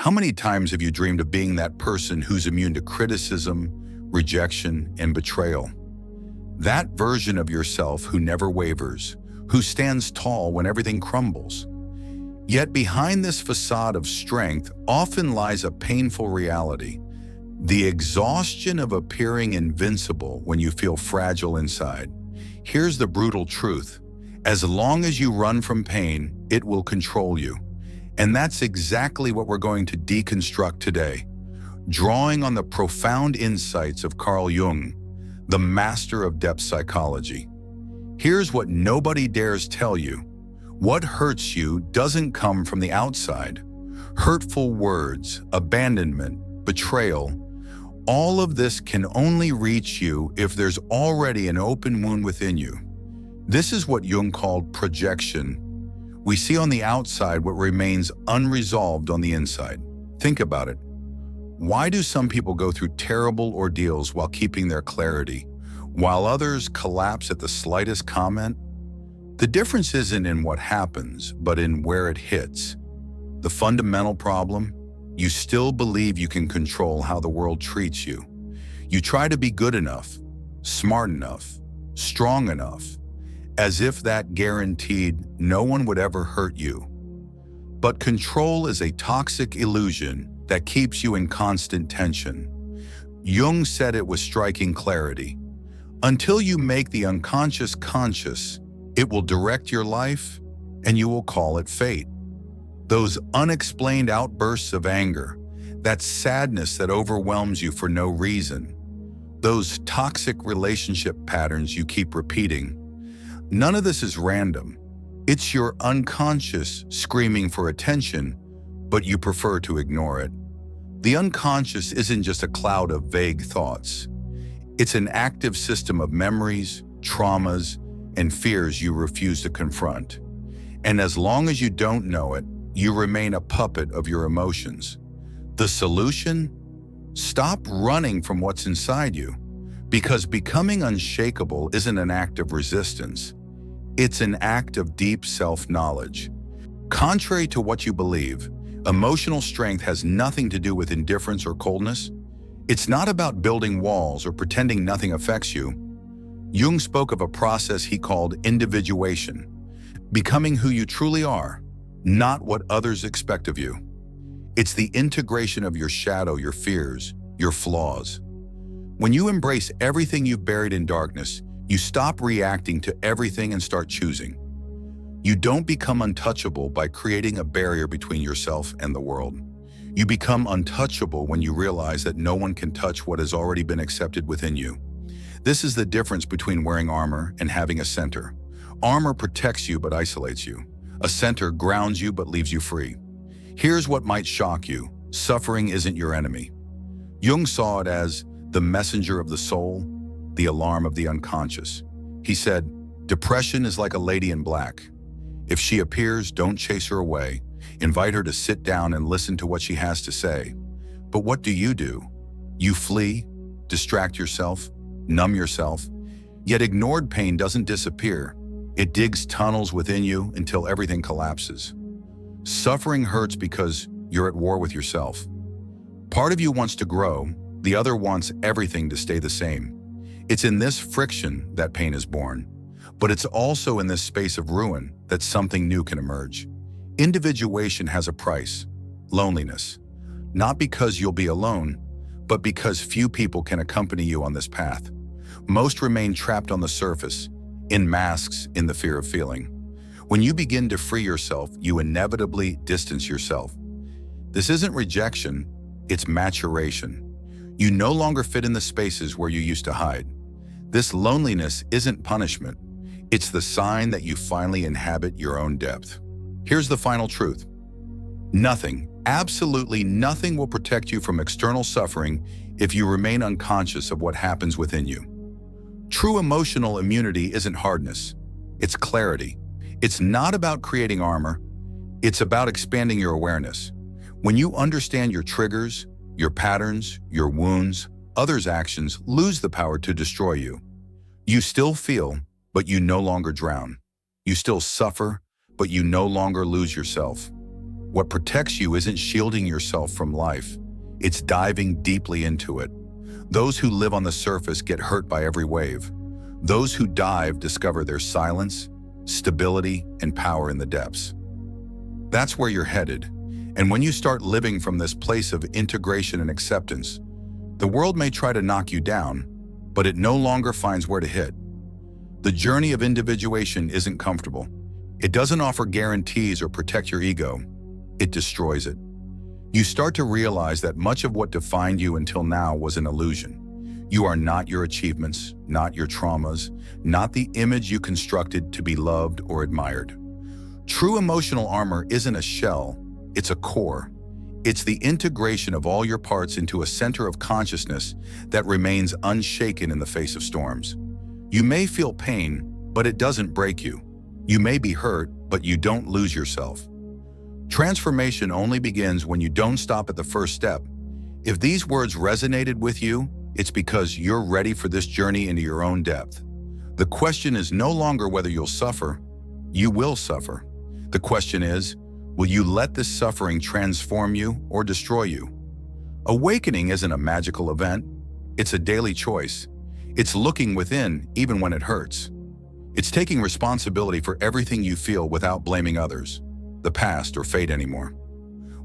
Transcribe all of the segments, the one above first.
How many times have you dreamed of being that person who's immune to criticism, rejection, and betrayal? That version of yourself who never wavers, who stands tall when everything crumbles. Yet behind this facade of strength often lies a painful reality: the exhaustion of appearing invincible when you feel fragile inside. Here's the brutal truth: as long as you run from pain, it will control you. And that's exactly what we're going to deconstruct today, drawing on the profound insights of Carl Jung, the master of depth psychology. Here's what nobody dares tell you: what hurts you doesn't come from the outside. Hurtful words, abandonment, betrayal, all of this can only reach you if there's already an open wound within you. This is what Jung called projection. We see on the outside what remains unresolved on the inside. Think about it. Why do some people go through terrible ordeals while keeping their clarity, while others collapse at the slightest comment? The difference isn't in what happens, but in where it hits. The fundamental problem: you still believe you can control how the world treats you. You try to be good enough, smart enough, strong enough, as if that guaranteed no one would ever hurt you. But control is a toxic illusion that keeps you in constant tension. Jung said it with striking clarity: until you make the unconscious conscious, it will direct your life, and you will call it fate. Those unexplained outbursts of anger, that sadness that overwhelms you for no reason, those toxic relationship patterns you keep repeating, none of this is random. It's your unconscious screaming for attention, but you prefer to ignore it. The unconscious isn't just a cloud of vague thoughts. It's an active system of memories, traumas, and fears you refuse to confront. And as long as you don't know it, you remain a puppet of your emotions. The solution? Stop running from what's inside you, because becoming unshakable isn't an act of resistance. It's an act of deep self-knowledge. Contrary to what you believe, emotional strength has nothing to do with indifference or coldness. It's not about building walls or pretending nothing affects you. Jung spoke of a process he called individuation, becoming who you truly are, not what others expect of you. It's the integration of your shadow, your fears, your flaws. When you embrace everything you've buried in darkness, you stop reacting to everything and start choosing. You don't become untouchable by creating a barrier between yourself and the world. You become untouchable when you realize that no one can touch what has already been accepted within you. This is the difference between wearing armor and having a center. Armor protects you but isolates you. A center grounds you but leaves you free. Here's what might shock you: suffering isn't your enemy. Jung saw it as the messenger of the soul, the alarm of the unconscious. He said, depression is like a lady in black. If she appears, don't chase her away. Invite her to sit down and listen to what she has to say. But what do? You flee, distract yourself, numb yourself. Yet ignored pain doesn't disappear. It digs tunnels within you until everything collapses. Suffering hurts because you're at war with yourself. Part of you wants to grow, the other wants everything to stay the same. It's in this friction that pain is born, but it's also in this space of ruin that something new can emerge. Individuation has a price: loneliness. Not because you'll be alone, but because few people can accompany you on this path. Most remain trapped on the surface, in masks, in the fear of feeling. When you begin to free yourself, you inevitably distance yourself. This isn't rejection, it's maturation. You no longer fit in the spaces where you used to hide. This loneliness isn't punishment. It's the sign that you finally inhabit your own depth. Here's the final truth: nothing, absolutely nothing will protect you from external suffering if you remain unconscious of what happens within you. True emotional immunity isn't hardness, it's clarity. It's not about creating armor, it's about expanding your awareness. When you understand your triggers, your patterns, your wounds, others' actions lose the power to destroy you. You still feel, but you no longer drown. You still suffer, but you no longer lose yourself. What protects you isn't shielding yourself from life. It's diving deeply into it. Those who live on the surface get hurt by every wave. Those who dive discover their silence, stability, and power in the depths. That's where you're headed. And when you start living from this place of integration and acceptance, the world may try to knock you down, but it no longer finds where to hit. The journey of individuation isn't comfortable. It doesn't offer guarantees or protect your ego. It destroys it. You start to realize that much of what defined you until now was an illusion. You are not your achievements, not your traumas, not the image you constructed to be loved or admired. True emotional armor isn't a shell, it's a core. It's the integration of all your parts into a center of consciousness that remains unshaken in the face of storms. You may feel pain, but it doesn't break you. You may be hurt, but you don't lose yourself. Transformation only begins when you don't stop at the first step. If these words resonated with you, it's because you're ready for this journey into your own depth. The question is no longer whether you'll suffer. You will suffer. The question is, will you let this suffering transform you or destroy you? Awakening isn't a magical event. It's a daily choice. It's looking within even when it hurts. It's taking responsibility for everything you feel without blaming others, the past, or fate anymore.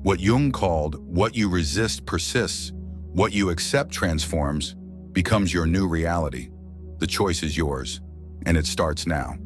What Jung called, what you resist persists, what you accept transforms, becomes your new reality. The choice is yours, and it starts now.